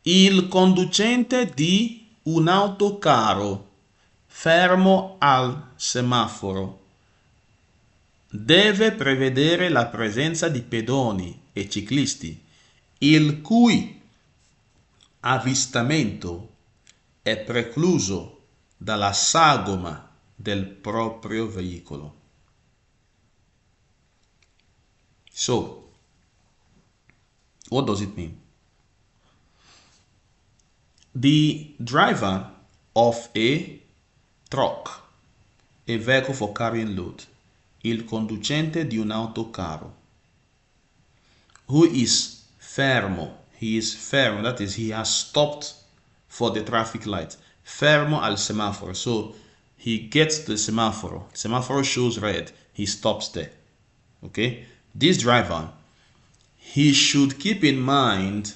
Il conducente di un autocarro fermo al semaforo deve prevedere la presenza di pedoni e ciclisti, il cui avvistamento è precluso dalla sagoma del proprio veicolo. So, what does it mean? The driver of a truck, a vehicle for carrying load, il conducente di un autocarro, who is fermo, he is fermo, that is, he has stopped for the traffic light, fermo al semaforo, so he gets the semaphore shows red, he stops there. Okay, this driver, he should keep in mind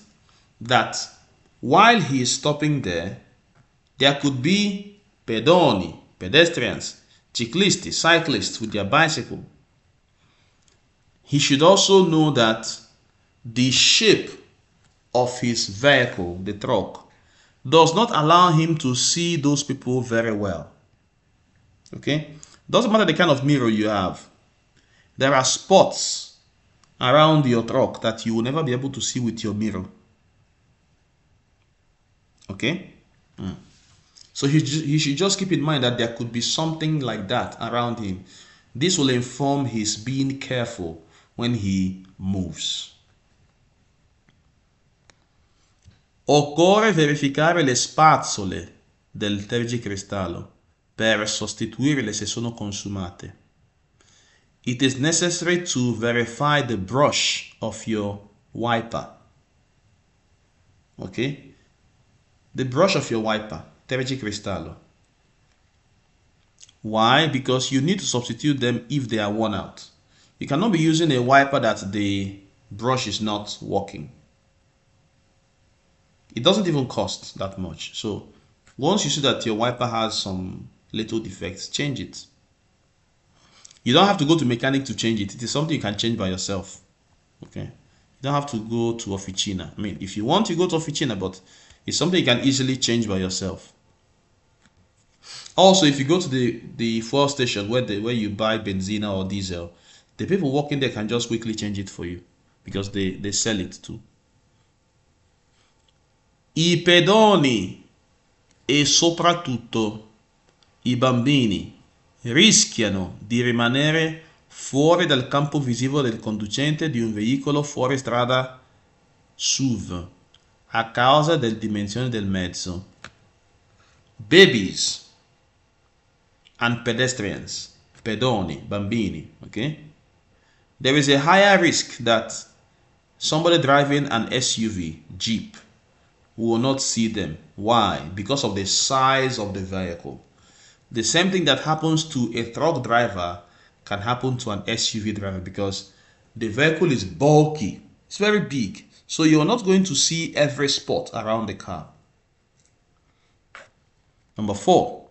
that while he is stopping there could be pedoni, pedestrians, ciclisti, cyclists with their bicycle. He should also know that the shape of his vehicle, the truck, does not allow him to see those people very well. Okay? Doesn't matter the kind of mirror you have. There are spots around your truck that you will never be able to see with your mirror. Okay? So he should just keep in mind that there could be something like that around him. This will inform his being careful when he moves. Occorre verificare le spazzole del tergicristallo per sostituirle se sono consumate. It is necessary to verify the brush of your wiper. Okay? The brush of your wiper, tergicristallo. Why? Because you need to substitute them if they are worn out. You cannot be using a wiper that the brush is not working. It doesn't even cost that much. So once you see that your wiper has some little defects, change it. You don't have to go to mechanic to change it. It is something you can change by yourself. Okay? You don't have to go to officina. I mean, if you want, you go to officina, but it's something you can easily change by yourself. Also, if you go to the fuel station where you buy benzina or diesel, the people working there can just quickly change it for you because they sell it too. I pedoni e soprattutto i bambini rischiano di rimanere fuori dal campo visivo del conducente di un veicolo fuori strada SUV a causa delle dimensioni del mezzo. Babies and pedestrians, pedoni, bambini, okay? There is a higher risk that somebody driving an SUV, Jeep, will not see them. Why? Because of the size of the vehicle. The same thing that happens to a truck driver can happen to an SUV driver because the vehicle is bulky. It's very big. So you're not going to see every spot around the car. Number 4.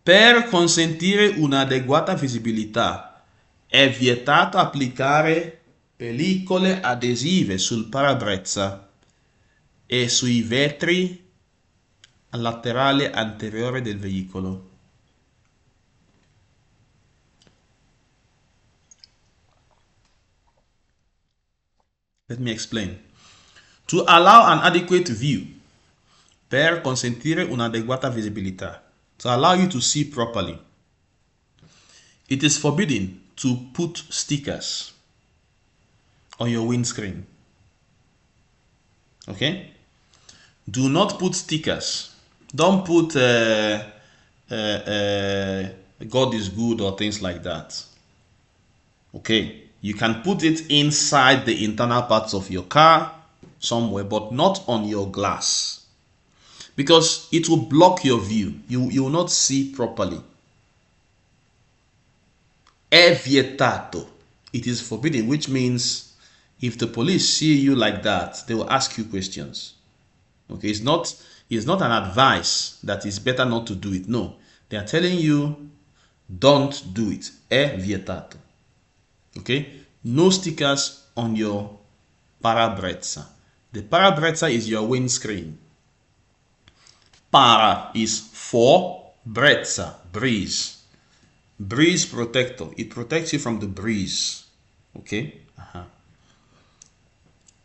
Per consentire un'adeguata visibilità è vietato applicare pellicole adesive sul parabrezza e sui vetri laterali anteriori del veicolo. Let me explain. To allow an adequate view, per consentire un'adeguata visibilità, to allow you to see properly, it is forbidden to put stickers on your windscreen. Okay? Do not put stickers. Don't put God is good or things like that. Okay? You can put it inside the internal parts of your car somewhere, but not on your glass. Because it will block your view. You will not see properly. È vietato. It is forbidden, which means if the police see you like that, they will ask you questions. Okay, it's not an advice that it's better not to do it. No, they are telling you don't do it. È vietato. Okay, no stickers on your parabrezza. The parabrezza is your windscreen. Para is for, brezza, breeze. Breeze protector. It protects you from the breeze. Ok?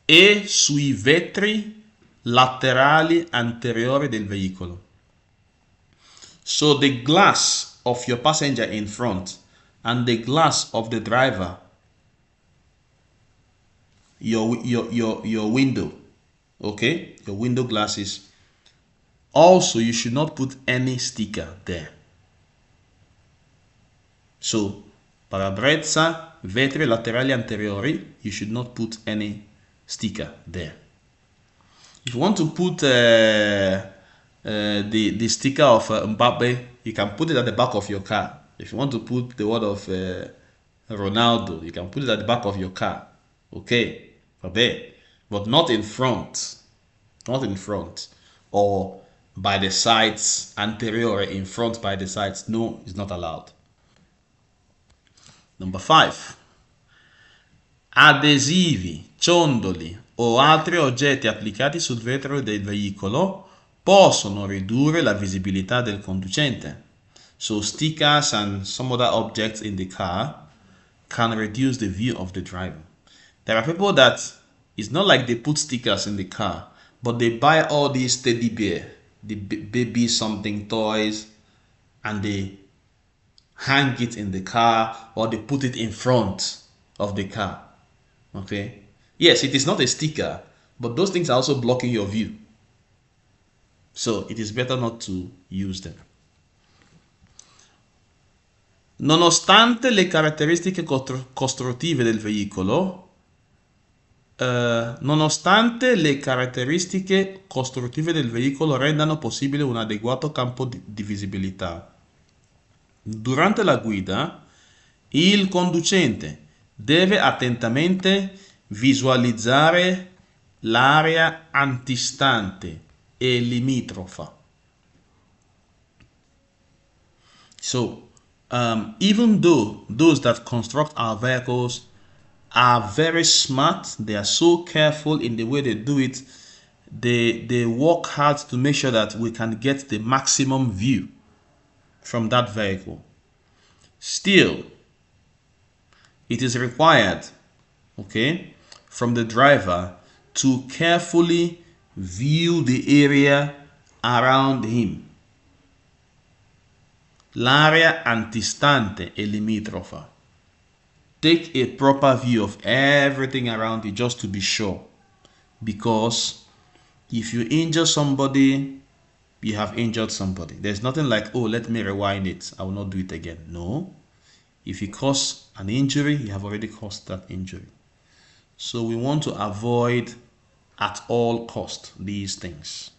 E sui vetri laterali anteriori del veicolo. So the glass of your passenger in front and the glass of the driver, your window, okay, your window glasses. Also, you should not put any sticker there. So, parabrezza, vetri laterali anteriori, you should not put any sticker there. If you want to put the sticker of Mbappe, you can put it at the back of your car. If you want to put the word of Ronaldo, you can put it at the back of your car. Okay, but not in front. Not in front. Or by the sides, anterior, in front by the sides. No, it's not allowed. Number 5. Adesivi, ciondoli o altri oggetti applicati sul vetro del veicolo possono ridurre la visibilità del conducente. So stickers and some other objects in the car can reduce the view of the driver. There are people that it's not like they put stickers in the car, but they buy all these teddy bear, the baby something toys, and they hang it in the car or they put it in front of the car. Okay, yes, it is not a sticker, but those things are also blocking your view, so it is better not to use them. Nonostante le caratteristiche costruttive del veicolo, rendano possibile un adeguato campo di visibilità. Durante la guida, il conducente deve attentamente visualizzare l'area antistante e limitrofa. So, even though those that construct our vehicles are very smart, they are so careful in the way they do it, they work hard to make sure that we can get the maximum view from that vehicle. Still, it is required, okay, from the driver to carefully view the area around him. L'area antistante e limitrofa. Take a proper view of everything around you just to be sure. Because if you injure somebody, you have injured somebody. There's nothing like, oh, let me rewind it, I will not do it again. No. If you cause an injury, you have already caused that injury. So we want to avoid at all cost these things.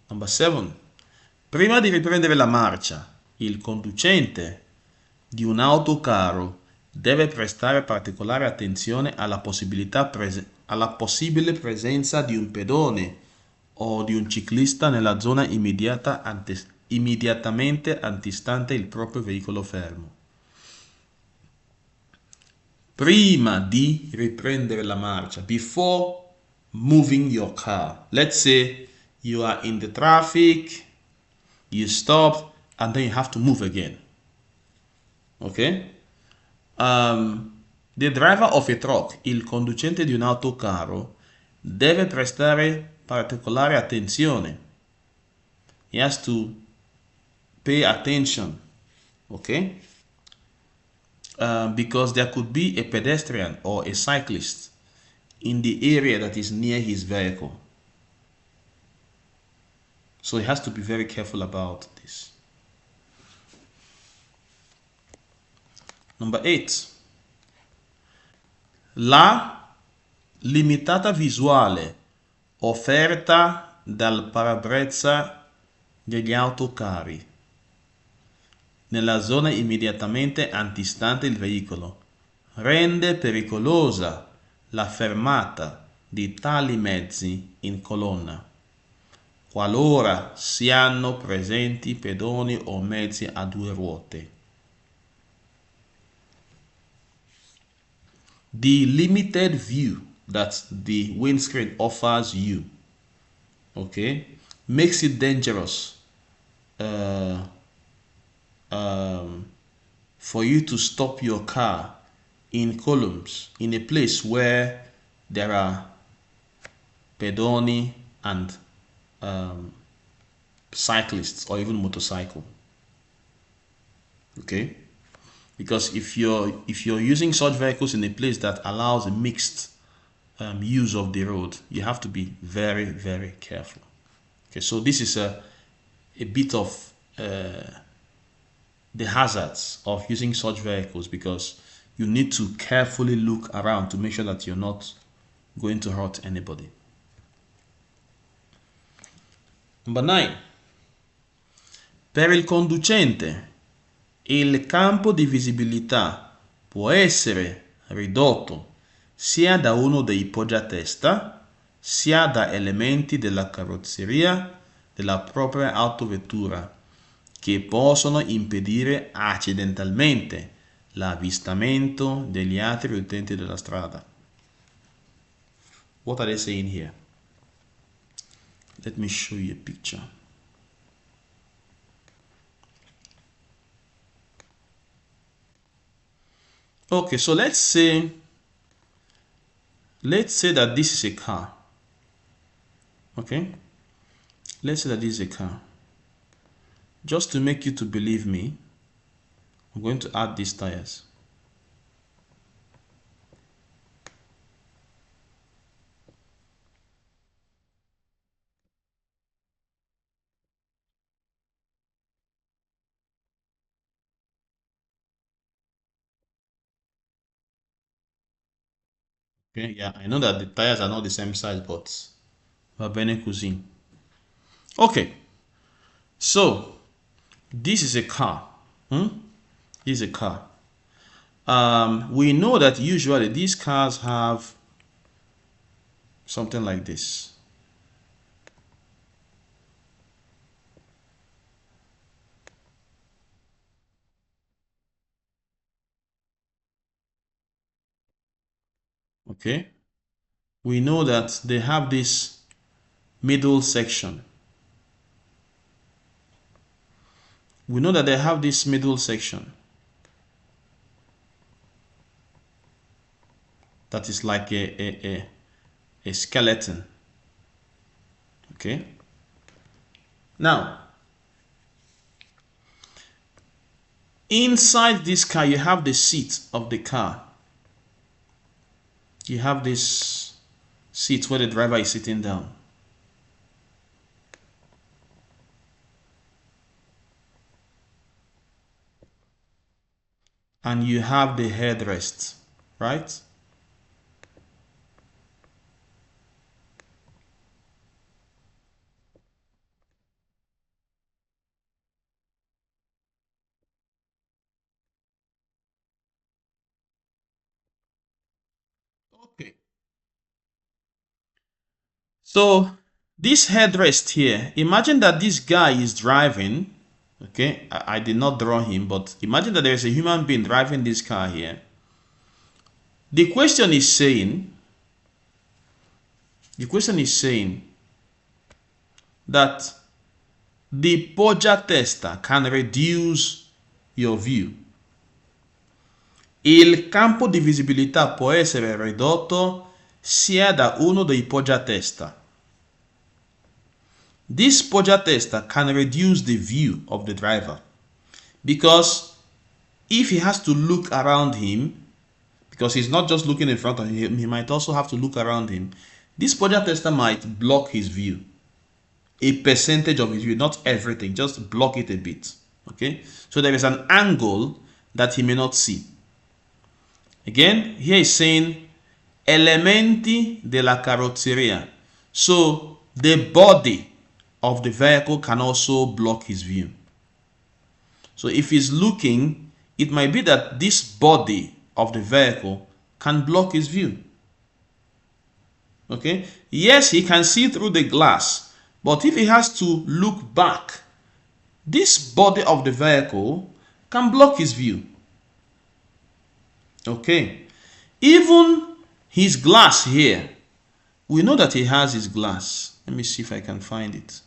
Number 7. Prima di riprendere la marcia, il conducente di un autocarro deve prestare particolare attenzione alla possibile presenza di un pedone o di un ciclista nella zona immediatamente antistante il proprio veicolo fermo. Prima di riprendere la marcia, before moving your car. Let's say you are in the traffic, you stop, and then you have to move again. Okay? The driver of a truck, il conducente di un autocarro, deve prestare particolare attenzione. He has to pay attention, okay? Because there could be a pedestrian or a cyclist in the area that is near his vehicle. So he has to be very careful about this. Number 8. La limitata visuale offerta dal parabrezza degli autocarri nella zona immediatamente antistante il veicolo rende pericolosa la fermata di tali mezzi in colonna, qualora siano presenti pedoni o mezzi a 2 ruote. The limited view that the windscreen offers you, okay, makes it dangerous for you to stop your car in columns in a place where there are pedoni and cyclists or even motorcycle. Okay, because if you're using such vehicles in a place that allows a mixed use of the road, you have to be very, very careful. Okay, so this is a bit of the hazards of using such vehicles, because you need to carefully look around to make sure that you're not going to hurt anybody. Number 9. Per il conducente, il campo di visibilità può essere ridotto sia da uno dei poggiatesta, sia da elementi della carrozzeria della propria autovettura che possono impedire accidentalmente l'avvistamento degli altri utenti della strada. What are they saying here? Let me show you a picture. Okay, so let's say that this is a car. Okay, let's say that this is a car. Just to make you to believe me, I'm going to add these tires. Okay, yeah, I know that the tires are not the same size, but va bene così. Okay, so this is a car. This is a car. We know that usually these cars have something like this. Okay, we know that they have this middle section. We know that they have this middle section that is like a skeleton. Okay, now inside this car you have the seat of the car. You have this seat where the driver is sitting down. And you have the headrest, right? Okay. So this headrest here, imagine that this guy is driving. Okay, I did not draw him, but imagine that there is a human being driving this car here. The question is saying that the poggia testa can reduce your view. Il campo di visibilità può essere ridotto sia da uno dei poggiatesta. This poggiatesta can reduce the view of the driver, because if he has to look around him, because he's not just looking in front of him, he might also have to look around him. This poggiatesta might block his view, a percentage of his view, not everything, just block it a bit. Okay, so there is an angle that he may not see. Again, here is saying elementi della carrozzeria. So the body of the vehicle can also block his view. So if he's looking, it might be that this body of the vehicle can block his view. Okay, yes, he can see through the glass, but if he has to look back, this body of the vehicle can block his view. Okay, even His glass here, we know that he has his glass. Let me see if I can find it.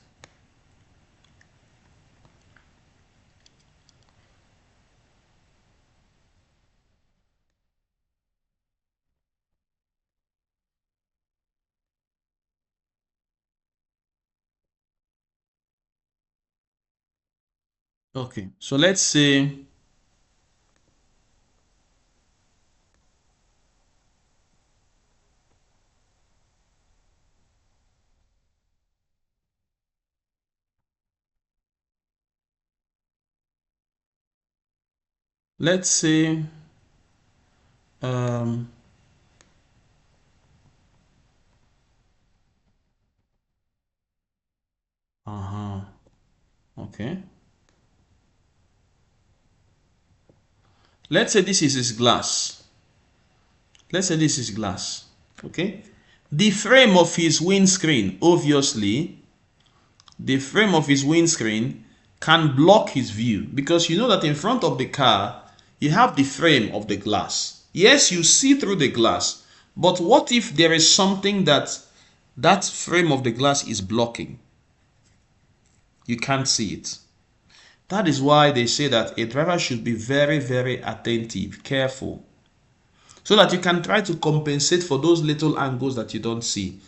Okay, so let's say let's say um, okay. Let's say this is his glass. Let's say this is glass. Okay. The frame of his windscreen, obviously, the frame of his windscreen can block his view, because you know that in front of the car, you have the frame of the glass. Yes, you see through the glass, but what if there is something that frame of the glass is blocking? You can't see it. That is why they say that a driver should be very, very attentive, careful, so that you can try to compensate for those little angles that you don't see.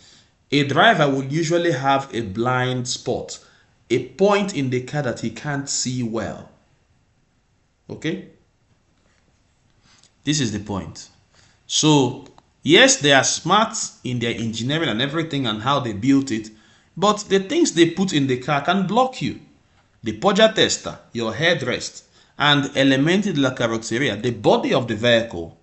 A driver will usually have a blind spot, a point in the car that he can't see well. Okay? This is the point. So, yes, they are smart in their engineering and everything and how they built it, but the things they put in the car can block you. The Poggia tester, your headrest, and elementi della carrozzeria, the body of the vehicle,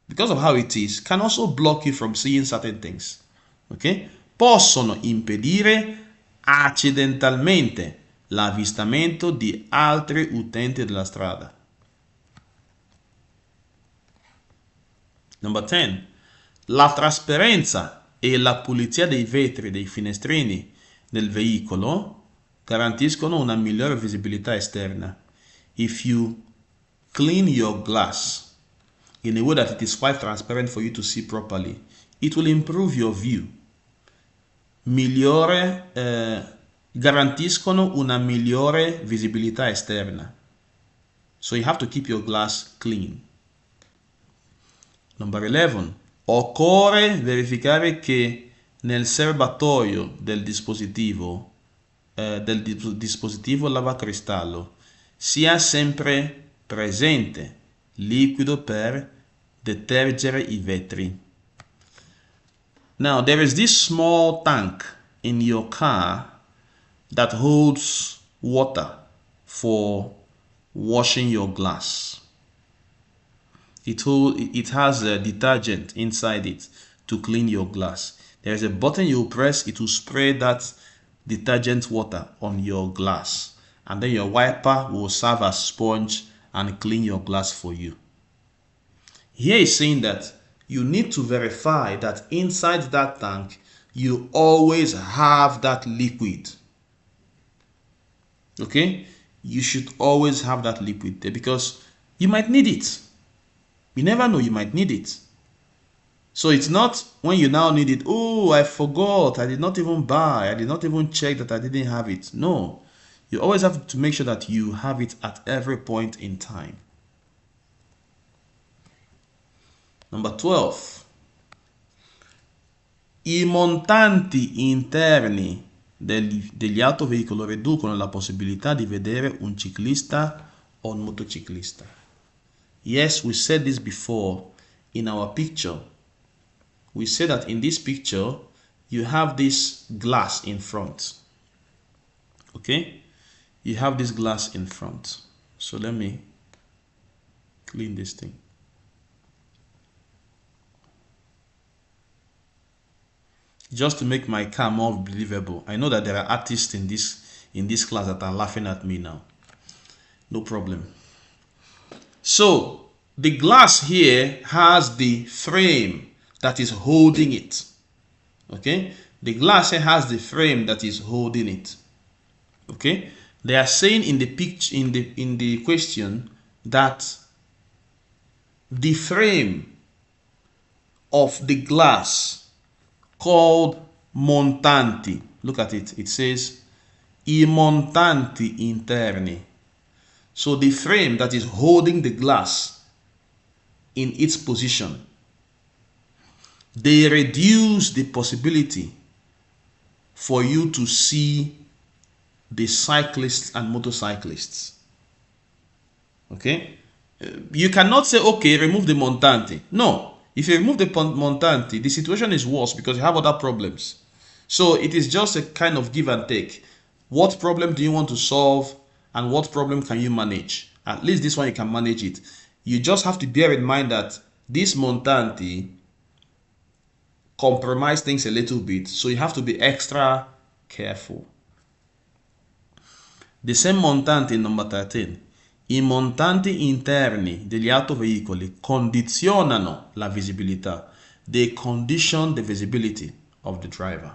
because of how it is, can also block you from seeing certain things. Okay? Possono impedire accidentalmente l'avvistamento di altri utenti della strada. Number 10. La trasparenza e la pulizia dei vetri dei finestrini del veicolo garantiscono una migliore visibilità esterna. If you clean your glass in a way that it is quite transparent for you to see properly, it will improve your view. Garantiscono una migliore visibilità esterna. So you have to keep your glass clean. Number 11. Occorre verificare che nel serbatoio del dispositivo lavacristallo sia sempre presente liquido per detergere i vetri. Now, there is this small tank in your car that holds water for washing your glass. It has a detergent inside it to clean your glass. There is a button you press, it will spray that detergent water on your glass, and then your wiper will serve as sponge and clean your glass for you. Here is saying that you need to verify that inside that tank you always have that liquid. Okay? You should always have that liquid there, because you might need it. You never know, you might need it. So it's not when you now need it, oh, I forgot, I did not even buy, I did not even check that I didn't have it. No, you always have to make sure that you have it at every point in time. Number 12. I montanti interni degli autoveicoli riducono la possibilità di vedere un ciclista o un motociclista. Yes, we said this before in our picture. We said that in this picture, you have this glass in front. Okay? You have this glass in front. So let me clean this thing. Just to make my car more believable. I know that there are artists in this class that are laughing at me now. No problem. So the glass here has the frame that is holding it. Okay? The glass here has the frame that is holding it. Okay? They are saying in the picture, in the question, that the frame of the glass called montanti. Look at it. It says I montanti interni. So the frame that is holding the glass in its position, they reduce the possibility for you to see the cyclists and motorcyclists. Okay? You cannot say, okay, remove the montanti. No. If you remove the montanti, the situation is worse because you have other problems. So it is just a kind of give and take. What problem do you want to solve and what problem can you manage? At least this one you can manage it. You just have to bear in mind that this montanti compromise things a little bit, so you have to be extra careful. The same montanti in number 13. I montanti interni degli autoveicoli condizionano la visibilità. They condition the visibility of the driver.